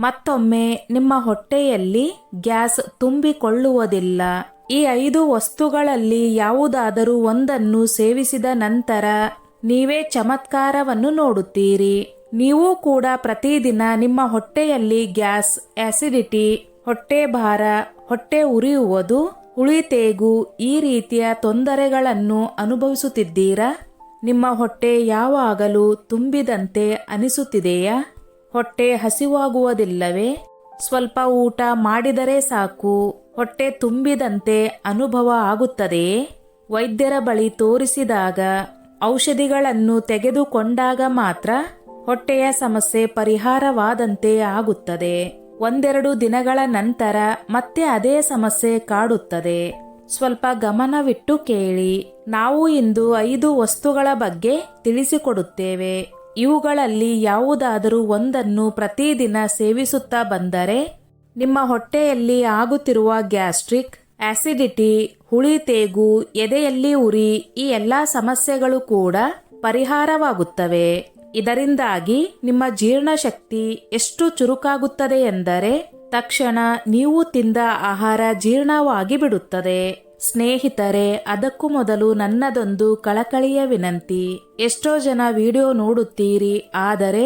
ಮತ್ತೊಮ್ಮೆ ನಿಮ್ಮ ಹೊಟ್ಟೆಯಲ್ಲಿ ಗ್ಯಾಸ್ ತುಂಬಿಕೊಳ್ಳುವುದಿಲ್ಲ. ಈ 5 ವಸ್ತುಗಳಲ್ಲಿ ಯಾವುದಾದರೂ ಒಂದನ್ನು ಸೇವಿಸಿದ ನಂತರ ನೀವೇ ಚಮತ್ಕಾರವನ್ನು ನೋಡುತ್ತೀರಿ. ನೀವು ಕೂಡ ಪ್ರತಿದಿನ ನಿಮ್ಮ ಹೊಟ್ಟೆಯಲ್ಲಿ ಗ್ಯಾಸ್, ಆಸಿಡಿಟಿ, ಹೊಟ್ಟೆ ಭಾರ, ಹೊಟ್ಟೆ ಉರಿಯುವುದು, ಹುಳಿತೇಗು ಈ ರೀತಿಯ ತೊಂದರೆಗಳನ್ನು ಅನುಭವಿಸುತ್ತಿದ್ದೀರಾ? ನಿಮ್ಮ ಹೊಟ್ಟೆ ಯಾವಾಗಲೂ ತುಂಬಿದಂತೆ ಅನಿಸುತ್ತಿದೆಯಾ? ಹೊಟ್ಟೆ ಹಸಿವಾಗುವುದಿಲ್ಲವೇ? ಸ್ವಲ್ಪ ಊಟ ಮಾಡಿದರೆ ಸಾಕು ಹೊಟ್ಟೆ ತುಂಬಿದಂತೆ ಅನುಭವ ಆಗುತ್ತದೆಯೇ? ವೈದ್ಯರ ಬಳಿ ತೋರಿಸಿದಾಗ, ಔಷಧಿಗಳನ್ನು ತೆಗೆದುಕೊಂಡಾಗ ಮಾತ್ರ ಹೊಟ್ಟೆಯ ಸಮಸ್ಯೆ ಪರಿಹಾರವಾದಂತೆ ಆಗುತ್ತದೆ. 1-2 ದಿನಗಳ ನಂತರ ಮತ್ತೆ ಅದೇ ಸಮಸ್ಯೆ ಕಾಡುತ್ತದೆ. ಸ್ವಲ್ಪ ಗಮನವಿಟ್ಟು ಕೇಳಿ. ನಾವು ಇಂದು 5 ವಸ್ತುಗಳ ಬಗ್ಗೆ ತಿಳಿಸಿಕೊಡುತ್ತೇವೆ. ಇವುಗಳಲ್ಲಿ ಯಾವುದಾದರೂ ಒಂದನ್ನು ಪ್ರತಿದಿನ ಸೇವಿಸುತ್ತಾ ಬಂದರೆ ನಿಮ್ಮ ಹೊಟ್ಟೆಯಲ್ಲಿ ಆಗುತ್ತಿರುವ ಗ್ಯಾಸ್ಟ್ರಿಕ್, ಆಸಿಡಿಟಿ, ಹುಳಿತೇಗು, ಎದೆಯಲ್ಲಿ ಉರಿ ಈ ಎಲ್ಲ ಸಮಸ್ಯೆಗಳು ಕೂಡ ಪರಿಹಾರವಾಗುತ್ತವೆ. ಇದರಿಂದಾಗಿ ನಿಮ್ಮ ಜೀರ್ಣಶಕ್ತಿ ಎಷ್ಟು ಚುರುಕಾಗುತ್ತದೆ ಎಂದರೆ ತಕ್ಷಣ ನೀವು ತಿಂದ ಆಹಾರ ಜೀರ್ಣವಾಗಿ ಬಿಡುತ್ತದೆ. ಸ್ನೇಹಿತರೆ, ಅದಕ್ಕೂ ಮೊದಲು ನನ್ನದೊಂದು ಕಳಕಳಿಯ ವಿನಂತಿ. ಎಷ್ಟೋ ಜನ ವಿಡಿಯೋ ನೋಡುತ್ತೀರಿ, ಆದರೆ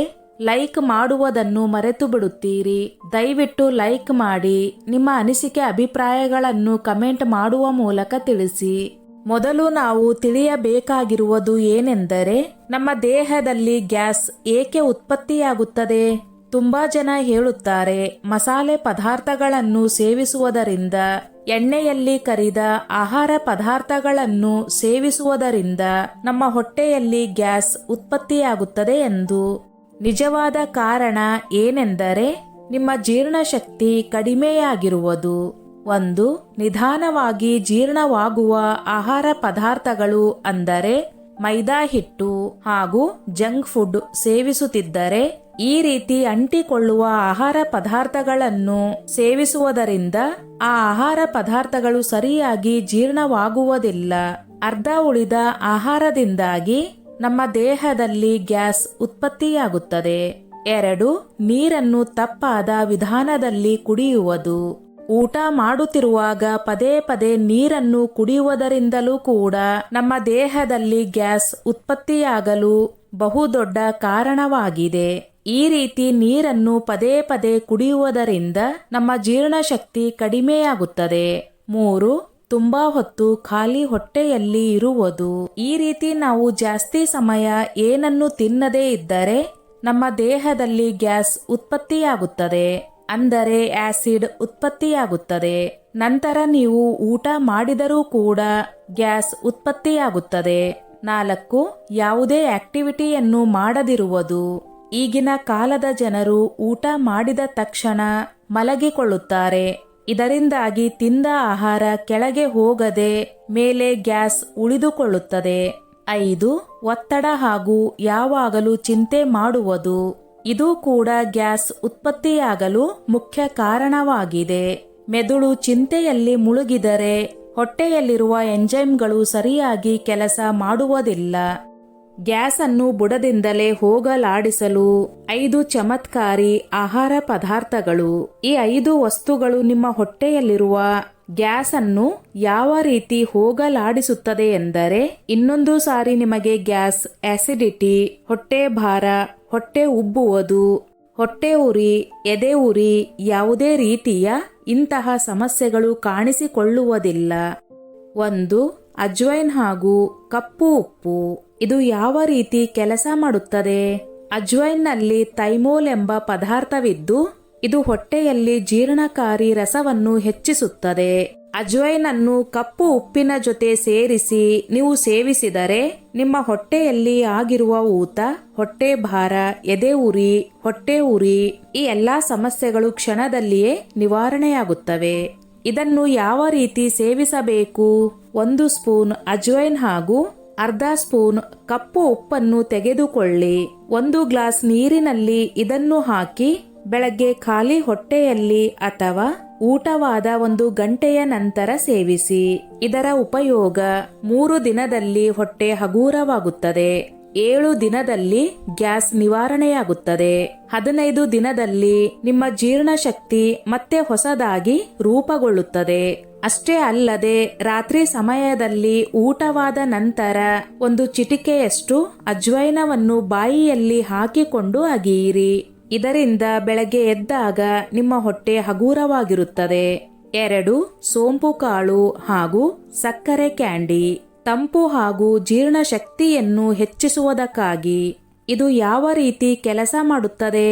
ಲೈಕ್ ಮಾಡುವುದನ್ನು ಮರೆತು ಬಿಡುತ್ತೀರಿ. ದಯವಿಟ್ಟು ಲೈಕ್ ಮಾಡಿ. ನಿಮ್ಮ ಅನಿಸಿಕೆ ಅಭಿಪ್ರಾಯಗಳನ್ನು ಕಮೆಂಟ್ ಮಾಡುವ ಮೂಲಕ ತಿಳಿಸಿ. ಮೊದಲು ನಾವು ತಿಳಿಯಬೇಕಾಗಿರುವುದು ಏನೆಂದರೆ, ನಮ್ಮ ದೇಹದಲ್ಲಿ ಗ್ಯಾಸ್ ಏಕೆ ಉತ್ಪತ್ತಿಯಾಗುತ್ತದೆ? ತುಂಬಾ ಜನ ಹೇಳುತ್ತಾರೆ, ಮಸಾಲೆ ಪದಾರ್ಥಗಳನ್ನು ಸೇವಿಸುವುದರಿಂದ, ಎಣ್ಣೆಯಲ್ಲಿ ಕರಿದ ಆಹಾರ ಪದಾರ್ಥಗಳನ್ನು ಸೇವಿಸುವುದರಿಂದ ನಮ್ಮ ಹೊಟ್ಟೆಯಲ್ಲಿ ಗ್ಯಾಸ್ ಉತ್ಪತ್ತಿಯಾಗುತ್ತದೆ ಎಂದು. ನಿಜವಾದ ಕಾರಣ ಏನೆಂದರೆ ನಿಮ್ಮ ಜೀರ್ಣಶಕ್ತಿ ಕಡಿಮೆಯಾಗಿರುವುದು. 1. ನಿಧಾನವಾಗಿ ಜೀರ್ಣವಾಗುವ ಆಹಾರ ಪದಾರ್ಥಗಳು ಅಂದರೆ ಮೈದಾ ಹಿಟ್ಟು ಹಾಗೂ ಜಂಕ್ ಫುಡ್ ಸೇವಿಸುತ್ತಿದ್ದರೆ, ಈ ರೀತಿ ಅಂಟಿಕೊಳ್ಳುವ ಆಹಾರ ಪದಾರ್ಥಗಳನ್ನು ಸೇವಿಸುವುದರಿಂದ ಆ ಆಹಾರ ಪದಾರ್ಥಗಳು ಸರಿಯಾಗಿ ಜೀರ್ಣವಾಗುವುದಿಲ್ಲ. ಅರ್ಧ ಉಳಿದ ಆಹಾರದಿಂದಾಗಿ ನಮ್ಮ ದೇಹದಲ್ಲಿ ಗ್ಯಾಸ್ ಉತ್ಪತ್ತಿಯಾಗುತ್ತದೆ. 2. ನೀರನ್ನು ತಪ್ಪಾದ ವಿಧಾನದಲ್ಲಿ ಕುಡಿಯುವುದು. ಊಟ ಮಾಡುತ್ತಿರುವಾಗ ಪದೇ ಪದೇ ನೀರನ್ನು ಕುಡಿಯುವುದರಿಂದಲೂ ಕೂಡ ನಮ್ಮ ದೇಹದಲ್ಲಿ ಗ್ಯಾಸ್ ಉತ್ಪತ್ತಿಯಾಗಲು ಬಹುದೊಡ್ಡ ಕಾರಣವಾಗಿದೆ. ಈ ರೀತಿ ನೀರನ್ನು ಪದೇ ಪದೇ ಕುಡಿಯುವುದರಿಂದ ನಮ್ಮ ಜೀರ್ಣಶಕ್ತಿ ಕಡಿಮೆಯಾಗುತ್ತದೆ. 3. ತುಂಬಾ ಹೊತ್ತು ಖಾಲಿ ಹೊಟ್ಟೆಯಲ್ಲಿ ಇರುವುದು. ಈ ರೀತಿ ನಾವು ಜಾಸ್ತಿ ಸಮಯ ಏನನ್ನು ತಿನ್ನದೇ ಇದ್ದರೆ ನಮ್ಮ ದೇಹದಲ್ಲಿ ಗ್ಯಾಸ್ ಉತ್ಪತ್ತಿಯಾಗುತ್ತದೆ, ಅಂದರೆ ಆಸಿಡ್ ಉತ್ಪತ್ತಿಯಾಗುತ್ತದೆ. ನಂತರ ನೀವು ಊಟ ಮಾಡಿದರೂ ಕೂಡ ಗ್ಯಾಸ್ ಉತ್ಪತ್ತಿಯಾಗುತ್ತದೆ. 4. ಯಾವುದೇ ಆಕ್ಟಿವಿಟಿಯನ್ನು ಮಾಡದಿರುವುದು. ಈಗಿನ ಕಾಲದ ಜನರು ಊಟ ಮಾಡಿದ ತಕ್ಷಣ ಮಲಗಿಕೊಳ್ಳುತ್ತಾರೆ. ಇದರಿಂದಾಗಿ ತಿಂದ ಆಹಾರ ಕೆಳಗೆ ಹೋಗದೆ ಮೇಲೆ ಗ್ಯಾಸ್ ಉಳಿದುಕೊಳ್ಳುತ್ತದೆ. 5. ಒತ್ತಡ ಹಾಗೂ ಯಾವಾಗಲೂ ಚಿಂತೆ ಮಾಡುವುದು. ಇದು ಕೂಡ ಗ್ಯಾಸ್ ಉತ್ಪತ್ತಿಯಾಗಲು ಮುಖ್ಯ ಕಾರಣವಾಗಿದೆ. ಮೆದುಳು ಚಿಂತೆಯಲ್ಲಿ ಮುಳುಗಿದರೆ ಹೊಟ್ಟೆಯಲ್ಲಿರುವ ಎಂಜೈಮ್ಗಳು ಸರಿಯಾಗಿ ಕೆಲಸ ಮಾಡುವುದಿಲ್ಲ. ಗ್ಯಾಸ್ ಅನ್ನು ಬುಡದಿಂದಲೇ ಹೋಗಲಾಡಿಸಲು 5 ಚಮತ್ಕಾರಿ ಆಹಾರ ಪದಾರ್ಥಗಳು. ಈ 5 ವಸ್ತುಗಳು ನಿಮ್ಮ ಹೊಟ್ಟೆಯಲ್ಲಿರುವ ಗ್ಯಾಸ್ ಅನ್ನು ಯಾವ ರೀತಿ ಹೋಗಲಾಡಿಸುತ್ತದೆ ಎಂದರೆ, ಇನ್ನೊಂದು ಸಾರಿ ನಿಮಗೆ ಗ್ಯಾಸ್, ಆಸಿಡಿಟಿ, ಹೊಟ್ಟೆ ಭಾರ, ಹೊಟ್ಟೆ ಉಬ್ಬುವುದು, ಹೊಟ್ಟೆ ಉರಿ, ಎದೆ ಉರಿ ಯಾವುದೇ ರೀತಿಯ ಇಂತಹ ಸಮಸ್ಯೆಗಳು ಕಾಣಿಸಿಕೊಳ್ಳುವುದಿಲ್ಲ. 1. ಅಜ್ವೈನ್ ಹಾಗೂ ಕಪ್ಪು ಉಪ್ಪು. ಇದು ಯಾವ ರೀತಿ ಕೆಲಸ ಮಾಡುತ್ತದೆ? ಅಜ್ವೈನ್ನಲ್ಲಿ ಥೈಮೋಲ್ ಎಂಬ ಪದಾರ್ಥವಿದ್ದು ಇದು ಹೊಟ್ಟೆಯಲ್ಲಿ ಜೀರ್ಣಕಾರಿ ರಸವನ್ನು ಹೆಚ್ಚಿಸುತ್ತದೆ. ಅಜ್ವೈನ್ ಅನ್ನು ಕಪ್ಪು ಉಪ್ಪಿನ ಜೊತೆ ಸೇರಿಸಿ ನೀವು ಸೇವಿಸಿದರೆ ನಿಮ್ಮ ಹೊಟ್ಟೆಯಲ್ಲಿ ಆಗಿರುವ ಊತ, ಹೊಟ್ಟೆ ಭಾರ, ಎದೆ ಉರಿ, ಹೊಟ್ಟೆ ಉರಿ ಈ ಎಲ್ಲಾ ಸಮಸ್ಯೆಗಳು ಕ್ಷಣದಲ್ಲಿಯೇ ನಿವಾರಣೆಯಾಗುತ್ತವೆ. ಇದನ್ನು ಯಾವ ರೀತಿ ಸೇವಿಸಬೇಕು? 1 ಸ್ಪೂನ್ ಅಜ್ವೈನ್ ಹಾಗೂ ಅರ್ಧ ಸ್ಪೂನ್ ಕಪ್ಪು ಉಪ್ಪನ್ನು ತೆಗೆದುಕೊಳ್ಳಿ. 1 ಗ್ಲಾಸ್ ನೀರಿನಲ್ಲಿ ಇದನ್ನು ಹಾಕಿ ಬೆಳಗ್ಗೆ ಖಾಲಿ ಹೊಟ್ಟೆಯಲ್ಲಿ ಅಥವಾ ಊಟವಾದ 1 ಗಂಟೆಯ ನಂತರ ಸೇವಿಸಿ. ಇದರ ಉಪಯೋಗ 3 ದಿನದಲ್ಲಿ ಹೊಟ್ಟೆ ಹಗೂರವಾಗುತ್ತದೆ. 7 ದಿನದಲ್ಲಿ ಗ್ಯಾಸ್ ನಿವಾರಣೆಯಾಗುತ್ತದೆ. 15 ದಿನದಲ್ಲಿ ನಿಮ್ಮ ಜೀರ್ಣಶಕ್ತಿ ಮತ್ತೆ ಹೊಸದಾಗಿ ರೂಪುಗೊಳ್ಳುತ್ತದೆ. ಅಷ್ಟೇ ಅಲ್ಲದೆ ರಾತ್ರಿ ಸಮಯದಲ್ಲಿ ಊಟವಾದ ನಂತರ ಒಂದು ಚಿಟಿಕೆಯಷ್ಟು ಅಜ್ವೈನವನ್ನು ಬಾಯಿಯಲ್ಲಿ ಹಾಕಿಕೊಂಡು ಅಗಿಯಿರಿ. ಇದರಿಂದ ಬೆಳಗ್ಗೆ ಎದ್ದಾಗ ನಿಮ್ಮ ಹೊಟ್ಟೆ ಹಗೂರವಾಗಿರುತ್ತದೆ. 2. ಸೋಂಪು ಕಾಳು ಹಾಗೂ ಸಕ್ಕರೆ ಕ್ಯಾಂಡಿ. ತಂಪು ಹಾಗೂ ಜೀರ್ಣಶಕ್ತಿಯನ್ನು ಹೆಚ್ಚಿಸುವುದಕ್ಕಾಗಿ ಇದು ಯಾವ ರೀತಿ ಕೆಲಸ ಮಾಡುತ್ತದೆ?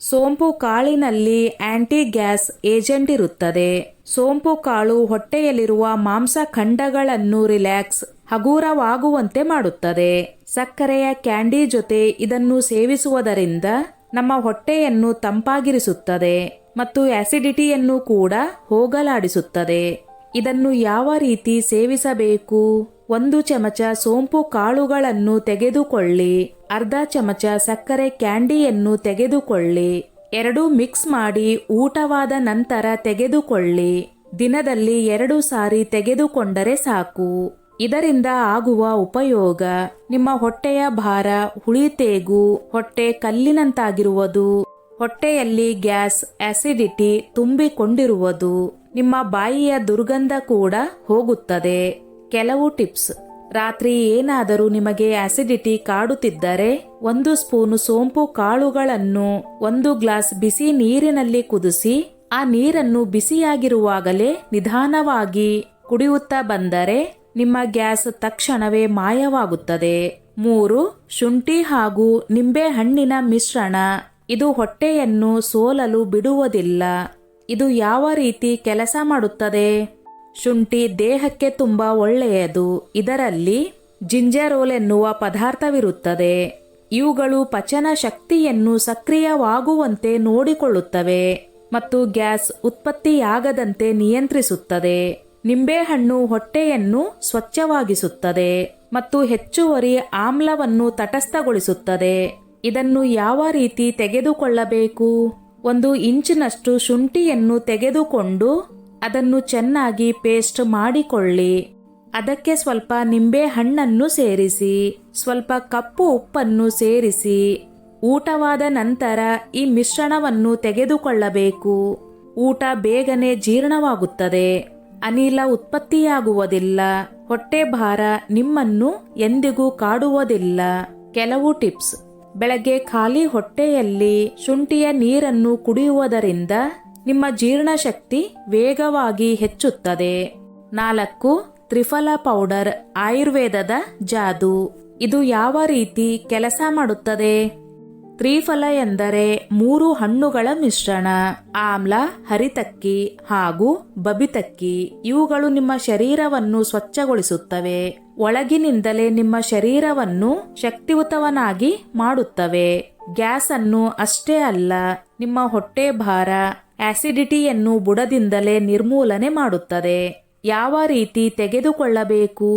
ಸೋಂಪು ಕಾಳಿನಲ್ಲಿ ಆಂಟಿ ಗ್ಯಾಸ್ ಏಜೆಂಟ್ ಇರುತ್ತದೆ. ಸೋಂಪು ಕಾಳು ಹೊಟ್ಟೆಯಲ್ಲಿರುವ ಮಾಂಸಖಂಡಗಳನ್ನು ರಿಲ್ಯಾಕ್ಸ್ ಹಗೂರವಾಗುವಂತೆ ಮಾಡುತ್ತದೆ. ಸಕ್ಕರೆಯ ಕ್ಯಾಂಡಿ ಜೊತೆ ಇದನ್ನು ಸೇವಿಸುವುದರಿಂದ ನಮ್ಮ ಹೊಟ್ಟೆಯನ್ನು ತಂಪಾಗಿರಿಸುತ್ತದೆ ಮತ್ತು ಆಸಿಡಿಟಿಯನ್ನು ಕೂಡ ಹೋಗಲಾಡಿಸುತ್ತದೆ. ಇದನ್ನು ಯಾವ ರೀತಿ ಸೇವಿಸಬೇಕು? 1 ಚಮಚ ಸೋಂಪು ಕಾಳುಗಳನ್ನು ತೆಗೆದುಕೊಳ್ಳಿ. ಅರ್ಧ ಚಮಚ ಸಕ್ಕರೆ ಕ್ಯಾಂಡಿಯನ್ನು ತೆಗೆದುಕೊಳ್ಳಿ. 2 ಮಿಕ್ಸ್ ಮಾಡಿ ಊಟವಾದ ನಂತರ ತೆಗೆದುಕೊಳ್ಳಿ. ದಿನದಲ್ಲಿ 2 ಸಾರಿ ತೆಗೆದುಕೊಂಡರೆ ಸಾಕು. ಇದರಿಂದ ಆಗುವ ಉಪಯೋಗ: ನಿಮ್ಮ ಹೊಟ್ಟೆಯ ಭಾರ, ಹುಳಿತೇಗು, ಹೊಟ್ಟೆ ಕಲ್ಲಿನಂತಾಗಿರುವುದು, ಹೊಟ್ಟೆಯಲ್ಲಿ ಗ್ಯಾಸ್, ಆಸಿಡಿಟಿ ತುಂಬಿಕೊಂಡಿರುವುದು, ನಿಮ್ಮ ಬಾಯಿಯ ದುರ್ಗಂಧ ಕೂಡ ಹೋಗುತ್ತದೆ. ಕೆಲವು ಟಿಪ್ಸ್: ರಾತ್ರಿ ಏನಾದರೂ ನಿಮಗೆ ಆಸಿಡಿಟಿ ಕಾಡುತ್ತಿದ್ದರೆ 1 ಸ್ಪೂನ್ ಸೋಂಪು ಕಾಳುಗಳನ್ನು 1 ಗ್ಲಾಸ್ ಬಿಸಿ ನೀರಿನಲ್ಲಿ ಕುದಿಸಿ ಆ ನೀರನ್ನು ಬಿಸಿಯಾಗಿರುವಾಗಲೇ ನಿಧಾನವಾಗಿ ಕುಡಿಯುತ್ತಾ ಬಂದರೆ ನಿಮ್ಮ ಗ್ಯಾಸ್ ತಕ್ಷಣವೇ ಮಾಯವಾಗುತ್ತದೆ. 3. ಶುಂಠಿ ಹಾಗೂ ನಿಂಬೆ ಹಣ್ಣಿನ ಮಿಶ್ರಣ. ಇದು ಹೊಟ್ಟೆಯನ್ನು ಸೋಲಲು ಬಿಡುವುದಿಲ್ಲ. ಇದು ಯಾವ ರೀತಿ ಕೆಲಸ ಮಾಡುತ್ತದೆ? ಶುಂಠಿ ದೇಹಕ್ಕೆ ತುಂಬಾ ಒಳ್ಳೆಯದು. ಇದರಲ್ಲಿ ಜಿಂಜೆರೋಲ್ ಎನ್ನುವ ಪದಾರ್ಥವಿರುತ್ತದೆ. ಇವುಗಳು ಪಚನ ಶಕ್ತಿಯನ್ನು ಸಕ್ರಿಯವಾಗುವಂತೆ ನೋಡಿಕೊಳ್ಳುತ್ತವೆ ಮತ್ತು ಗ್ಯಾಸ್ ಉತ್ಪತ್ತಿಯಾಗದಂತೆ ನಿಯಂತ್ರಿಸುತ್ತದೆ. ನಿಂಬೆಹಣ್ಣು ಹೊಟ್ಟೆಯನ್ನು ಸ್ವಚ್ಛವಾಗಿಸುತ್ತದೆ ಮತ್ತು ಹೆಚ್ಚುವರಿ ಆಮ್ಲವನ್ನು ತಟಸ್ಥಗೊಳಿಸುತ್ತದೆ. ಇದನ್ನು ಯಾವ ರೀತಿ ತೆಗೆದುಕೊಳ್ಳಬೇಕು? 1 ಇಂಚಿನಷ್ಟು ಶುಂಠಿಯನ್ನು ತೆಗೆದುಕೊಂಡು ಅದನ್ನು ಚೆನ್ನಾಗಿ ಪೇಸ್ಟ್ ಮಾಡಿಕೊಳ್ಳಿ. ಅದಕ್ಕೆ ಸ್ವಲ್ಪ ನಿಂಬೆ ಹಣ್ಣನ್ನು ಸೇರಿಸಿ, ಸ್ವಲ್ಪ ಕಪ್ಪು ಉಪ್ಪನ್ನು ಸೇರಿಸಿ ಊಟವಾದ ನಂತರ ಈ ಮಿಶ್ರಣವನ್ನು ತೆಗೆದುಕೊಳ್ಳಬೇಕು. ಊಟ ಬೇಗನೆ ಜೀರ್ಣವಾಗುತ್ತದೆ, ಅನಿಲ ಉತ್ಪತ್ತಿಯಾಗುವುದಿಲ್ಲ, ಹೊಟ್ಟೆ ಭಾರ ನಿಮ್ಮನ್ನು ಎಂದಿಗೂ ಕಾಡುವುದಿಲ್ಲ. ಕೆಲವು ಟಿಪ್ಸ್: ಬೆಳಗ್ಗೆ ಖಾಲಿ ಹೊಟ್ಟೆಯಲ್ಲಿ ಶುಂಠಿಯ ನೀರನ್ನು ಕುಡಿಯುವುದರಿಂದ ನಿಮ್ಮ ಜೀರ್ಣಶಕ್ತಿ ವೇಗವಾಗಿ ಹೆಚ್ಚುತ್ತದೆ. 4. ತ್ರಿಫಲ ಪೌಡರ್, ಆಯುರ್ವೇದದ ಜಾದು. ಇದು ಯಾವ ರೀತಿ ಕೆಲಸ ಮಾಡುತ್ತದೆ? ತ್ರಿಫಲ ಎಂದರೆ 3 ಹಣ್ಣುಗಳ ಮಿಶ್ರಣ. ಆಮ್ಲ, ಹರಿತಕ್ಕಿ ಹಾಗೂ ಬಬಿತಕ್ಕಿ. ಇವುಗಳು ನಿಮ್ಮ ಶರೀರವನ್ನು ಸ್ವಚ್ಛಗೊಳಿಸುತ್ತವೆ, ಒಳಗಿನಿಂದಲೇ ನಿಮ್ಮ ಶರೀರವನ್ನು ಶಕ್ತಿಯುತವನ್ನಾಗಿ ಮಾಡುತ್ತವೆ. ಗ್ಯಾಸ್ ಅನ್ನು ಅಷ್ಟೇ ಅಲ್ಲ, ನಿಮ್ಮ ಹೊಟ್ಟೆ ಭಾರ, ಆಸಿಡಿಟಿಯನ್ನು ಬುಡದಿಂದಲೇ ನಿರ್ಮೂಲನೆ ಮಾಡುತ್ತದೆ. ಯಾವ ರೀತಿ ತೆಗೆದುಕೊಳ್ಳಬೇಕು?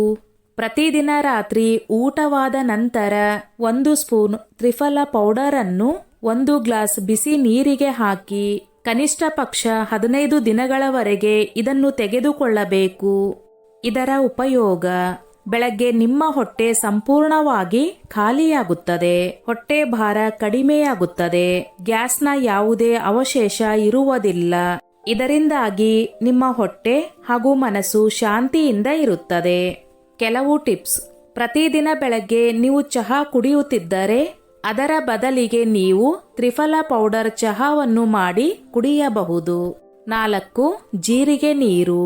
ಪ್ರತಿದಿನ ರಾತ್ರಿ ಊಟವಾದ ನಂತರ 1 ಸ್ಪೂನ್ ತ್ರಿಫಲ ಪೌಡರ್ ಅನ್ನು 1 ಗ್ಲಾಸ್ ಬಿಸಿ ನೀರಿಗೆ ಹಾಕಿ ಕನಿಷ್ಠ ಪಕ್ಷ 15 ದಿನಗಳವರೆಗೆ ಇದನ್ನು ತೆಗೆದುಕೊಳ್ಳಬೇಕು. ಇದರ ಉಪಯೋಗ: ಬೆಳಗ್ಗೆ ನಿಮ್ಮ ಹೊಟ್ಟೆ ಸಂಪೂರ್ಣವಾಗಿ ಖಾಲಿಯಾಗುತ್ತದೆ, ಹೊಟ್ಟೆ ಭಾರ ಕಡಿಮೆಯಾಗುತ್ತದೆ, ಗ್ಯಾಸ್ನ ಯಾವುದೇ ಅವಶೇಷ ಇರುವುದಿಲ್ಲ. ಇದರಿಂದಾಗಿ ನಿಮ್ಮ ಹೊಟ್ಟೆ ಹಾಗೂ ಮನಸ್ಸು ಶಾಂತಿಯಿಂದ ಇರುತ್ತದೆ. ಕೆಲವು ಟಿಪ್ಸ್: ಪ್ರತಿದಿನ ಬೆಳಗ್ಗೆ ನೀವು ಚಹಾ ಕುಡಿಯುತ್ತಿದ್ದರೆ ಅದರ ಬದಲಿಗೆ ನೀವು ತ್ರಿಫಲ ಪೌಡರ್ ಚಹಾವನ್ನು ಮಾಡಿ ಕುಡಿಯಬಹುದು. 4. ಜೀರಿಗೆ ನೀರು.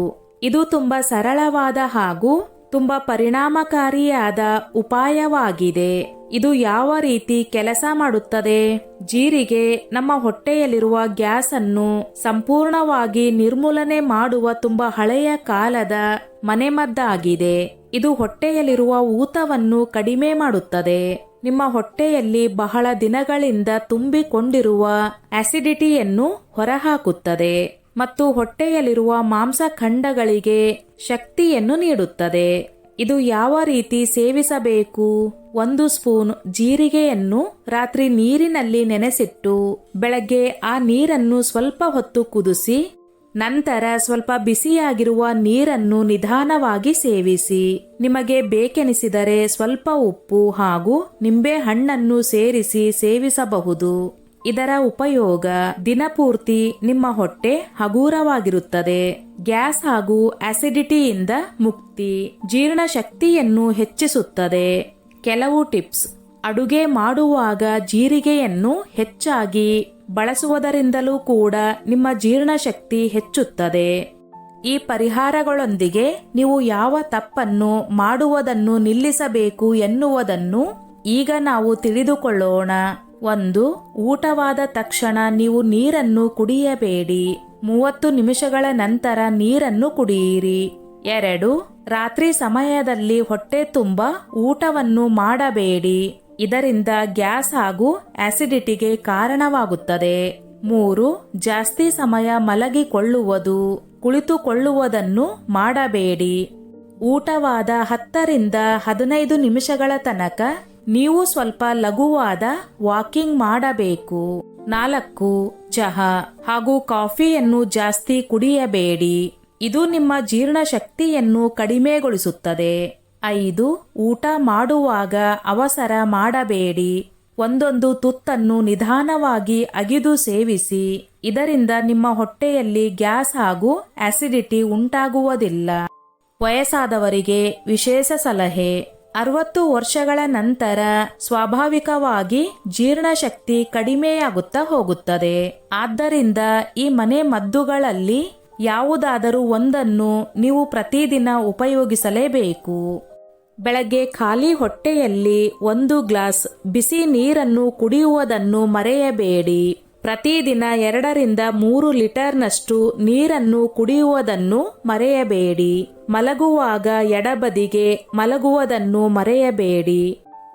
ಇದು ತುಂಬಾ ಸರಳವಾದ ಹಾಗೂ ತುಂಬಾ ಪರಿಣಾಮಕಾರಿಯಾದ ಉಪಾಯವಾಗಿದೆ. ಇದು ಯಾವ ರೀತಿ ಕೆಲಸ ಮಾಡುತ್ತದೆ? ಜೀರಿಗೆ ನಮ್ಮ ಹೊಟ್ಟೆಯಲ್ಲಿರುವ ಗ್ಯಾಸ್ ಅನ್ನು ಸಂಪೂರ್ಣವಾಗಿ ನಿರ್ಮೂಲನೆ ಮಾಡುವ ತುಂಬಾ ಹಳೆಯ ಕಾಲದ ಮನೆಮದ್ದಾಗಿದೆ. ಇದು ಹೊಟ್ಟೆಯಲ್ಲಿರುವ ಊತವನ್ನು ಕಡಿಮೆ ಮಾಡುತ್ತದೆ, ನಿಮ್ಮ ಹೊಟ್ಟೆಯಲ್ಲಿ ಬಹಳ ದಿನಗಳಿಂದ ತುಂಬಿಕೊಂಡಿರುವ ಆಸಿಡಿಟಿಯನ್ನು ಹೊರಹಾಕುತ್ತದೆ ಮತ್ತು ಹೊಟ್ಟೆಯಲ್ಲಿರುವ ಮಾಂಸಖಂಡಗಳಿಗೆ ಶಕ್ತಿಯನ್ನು ನೀಡುತ್ತದೆ. ಇದು ಯಾವ ರೀತಿ ಸೇವಿಸಬೇಕು? 1 ಸ್ಪೂನ್ ಜೀರಿಗೆಯನ್ನು ರಾತ್ರಿ ನೀರಿನಲ್ಲಿ ನೆನೆಸಿಟ್ಟು ಬೆಳಗ್ಗೆ ಆ ನೀರನ್ನು ಸ್ವಲ್ಪ ಹೊತ್ತು ಕುದಿಸಿ ನಂತರ ಸ್ವಲ್ಪ ಬಿಸಿಯಾಗಿರುವ ನೀರನ್ನು ನಿಧಾನವಾಗಿ ಸೇವಿಸಿ. ನಿಮಗೆ ಬೇಕೆನಿಸಿದರೆ ಸ್ವಲ್ಪ ಉಪ್ಪು ಹಾಗೂ ನಿಂಬೆ ಹಣ್ಣನ್ನು ಸೇರಿಸಿ ಸೇವಿಸಬಹುದು. ಇದರ ಉಪಯೋಗ ದಿನಪೂರ್ತಿ ನಿಮ್ಮ ಹೊಟ್ಟೆ ಹಗೂರವಾಗಿರುತ್ತದೆ. ಗ್ಯಾಸ್ ಹಾಗೂ ಆಸಿಡಿಟಿಯಿಂದ ಮುಕ್ತಿ, ಜೀರ್ಣಶಕ್ತಿಯನ್ನು ಹೆಚ್ಚಿಸುತ್ತದೆ. ಕೆಲವು ಟಿಪ್ಸ್: ಅಡುಗೆ ಮಾಡುವಾಗ ಜೀರಿಗೆಯನ್ನು ಹೆಚ್ಚಾಗಿ ಬಳಸುವುದರಿಂದಲೂ ಕೂಡ ನಿಮ್ಮ ಜೀರ್ಣಶಕ್ತಿ ಹೆಚ್ಚುತ್ತದೆ. ಈ ಪರಿಹಾರಗಳೊಂದಿಗೆ ನೀವು ಯಾವ ತಪ್ಪನ್ನು ಮಾಡುವುದನ್ನು ನಿಲ್ಲಿಸಬೇಕು ಎನ್ನುವುದನ್ನು ಈಗ ನಾವು ತಿಳಿದುಕೊಳ್ಳೋಣ. 1. ಊಟವಾದ ತಕ್ಷಣ ನೀವು ನೀರನ್ನು ಕುಡಿಯಬೇಡಿ. 30 ನಿಮಿಷಗಳ ನಂತರ ನೀರನ್ನು ಕುಡಿಯಿರಿ. 2. ರಾತ್ರಿ ಸಮಯದಲ್ಲಿ ಹೊಟ್ಟೆ ತುಂಬ ಊಟವನ್ನು ಮಾಡಬೇಡಿ. ಇದರಿಂದ ಗ್ಯಾಸ್ ಹಾಗೂ ಆಸಿಡಿಟಿಗೆ ಕಾರಣವಾಗುತ್ತದೆ. 3. ಜಾಸ್ತಿ ಸಮಯ ಮಲಗಿಕೊಳ್ಳುವುದು, ಕುಳಿತುಕೊಳ್ಳುವುದನ್ನು ಮಾಡಬೇಡಿ. ಊಟವಾದ 10 ರಿಂದ 15 ನಿಮಿಷಗಳ ತನಕ ನೀವು ಸ್ವಲ್ಪ ಲಘುವಾದ ವಾಕಿಂಗ್ ಮಾಡಬೇಕು. 4. ಚಹಾ ಹಾಗೂ ಕಾಫಿಯನ್ನು ಜಾಸ್ತಿ ಕುಡಿಯಬೇಡಿ. ಇದು ನಿಮ್ಮ ಜೀರ್ಣಶಕ್ತಿಯನ್ನು ಕಡಿಮೆಗೊಳಿಸುತ್ತದೆ. 5. ಊಟ ಮಾಡುವಾಗ ಅವಸರ ಮಾಡಬೇಡಿ. ಒಂದೊಂದು ತುತ್ತನ್ನು ನಿಧಾನವಾಗಿ ಅಗಿದು ಸೇವಿಸಿ. ಇದರಿಂದ ನಿಮ್ಮ ಹೊಟ್ಟೆಯಲ್ಲಿ ಗ್ಯಾಸ್ ಹಾಗೂ ಆಸಿಡಿಟಿ ಉಂಟಾಗುವುದಿಲ್ಲ. ವಯಸ್ಸಾದವರಿಗೆ ವಿಶೇಷ ಸಲಹೆ: 60 ವರ್ಷಗಳ ನಂತರ ಸ್ವಾಭಾವಿಕವಾಗಿ ಜೀರ್ಣಶಕ್ತಿ ಕಡಿಮೆಯಾಗುತ್ತಾ ಹೋಗುತ್ತದೆ. ಆದ್ದರಿಂದ ಈ ಮನೆ ಮದ್ದುಗಳಲ್ಲಿ ಯಾವುದಾದರೂ ಒಂದನ್ನು ನೀವು ಪ್ರತಿದಿನ ಉಪಯೋಗಿಸಲೇಬೇಕು. ಬೆಳಗ್ಗೆ ಖಾಲಿ ಹೊಟ್ಟೆಯಲ್ಲಿ 1 ಗ್ಲಾಸ್ ಬಿಸಿ ನೀರನ್ನು ಕುಡಿಯುವುದನ್ನು ಮರೆಯಬೇಡಿ. ಪ್ರತಿದಿನ 2 ರಿಂದ 3 ಲೀಟರ್ನಷ್ಟು ನೀರನ್ನು ಕುಡಿಯುವುದನ್ನು ಮರೆಯಬೇಡಿ. ಮಲಗುವಾಗ ಎಡಬದಿಗೆ ಮಲಗುವುದನ್ನು ಮರೆಯಬೇಡಿ.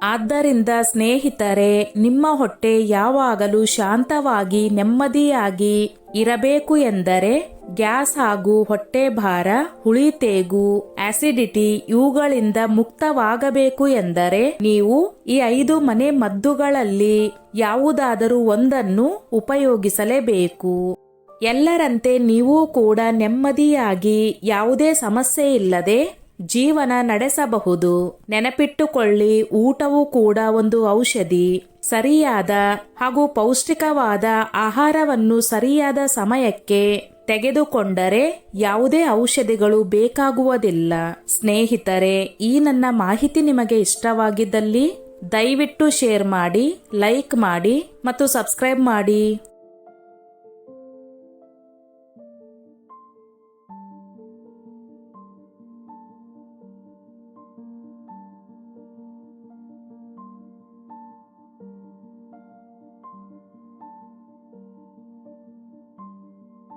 ಆದ್ದರಿಂದ ಸ್ನೇಹಿತರೆ, ನಿಮ್ಮ ಹೊಟ್ಟೆ ಯಾವಾಗಲೂ ಶಾಂತವಾಗಿ ನೆಮ್ಮದಿಯಾಗಿ ಇರಬೇಕು ಎಂದರೆ ಗ್ಯಾಸ್ ಹಾಗೂ ಹೊಟ್ಟೆ ಭಾರ, ಹುಳಿತೇಗು, ಆಸಿಡಿಟಿ ಇವುಗಳಿಂದ ಮುಕ್ತವಾಗಬೇಕು ಎಂದರೆ ನೀವು ಈ 5 ಮನೆ ಮದ್ದುಗಳಲ್ಲಿ ಯಾವುದಾದರೂ ಒಂದನ್ನು ಉಪಯೋಗಿಸಲೇಬೇಕು. ಎಲ್ಲರಂತೆ ನೀವು ಕೂಡ ನೆಮ್ಮದಿಯಾಗಿ ಯಾವುದೇ ಸಮಸ್ಯೆ ಇಲ್ಲದೆ ಜೀವನ ನಡೆಸಬಹುದು. ನೆನಪಿಟ್ಟುಕೊಳ್ಳಿ, ಊಟವೂ ಕೂಡ ಒಂದು ಔಷಧಿ. ಸರಿಯಾದ ಹಾಗೂ ಪೌಷ್ಟಿಕವಾದ ಆಹಾರವನ್ನು ಸರಿಯಾದ ಸಮಯಕ್ಕೆ ತೆಗೆದುಕೊಂಡರೆ ಯಾವುದೇ ಔಷಧಿಗಳು ಬೇಕಾಗುವುದಿಲ್ಲ. ಸ್ನೇಹಿತರೆ, ಈ ನನ್ನ ಮಾಹಿತಿ ನಿಮಗೆ ಇಷ್ಟವಾಗಿದ್ದಲ್ಲಿ ದಯವಿಟ್ಟು ಶೇರ್ ಮಾಡಿ, ಲೈಕ್ ಮಾಡಿ ಮತ್ತು ಸಬ್ಸ್ಕ್ರೈಬ್ ಮಾಡಿ.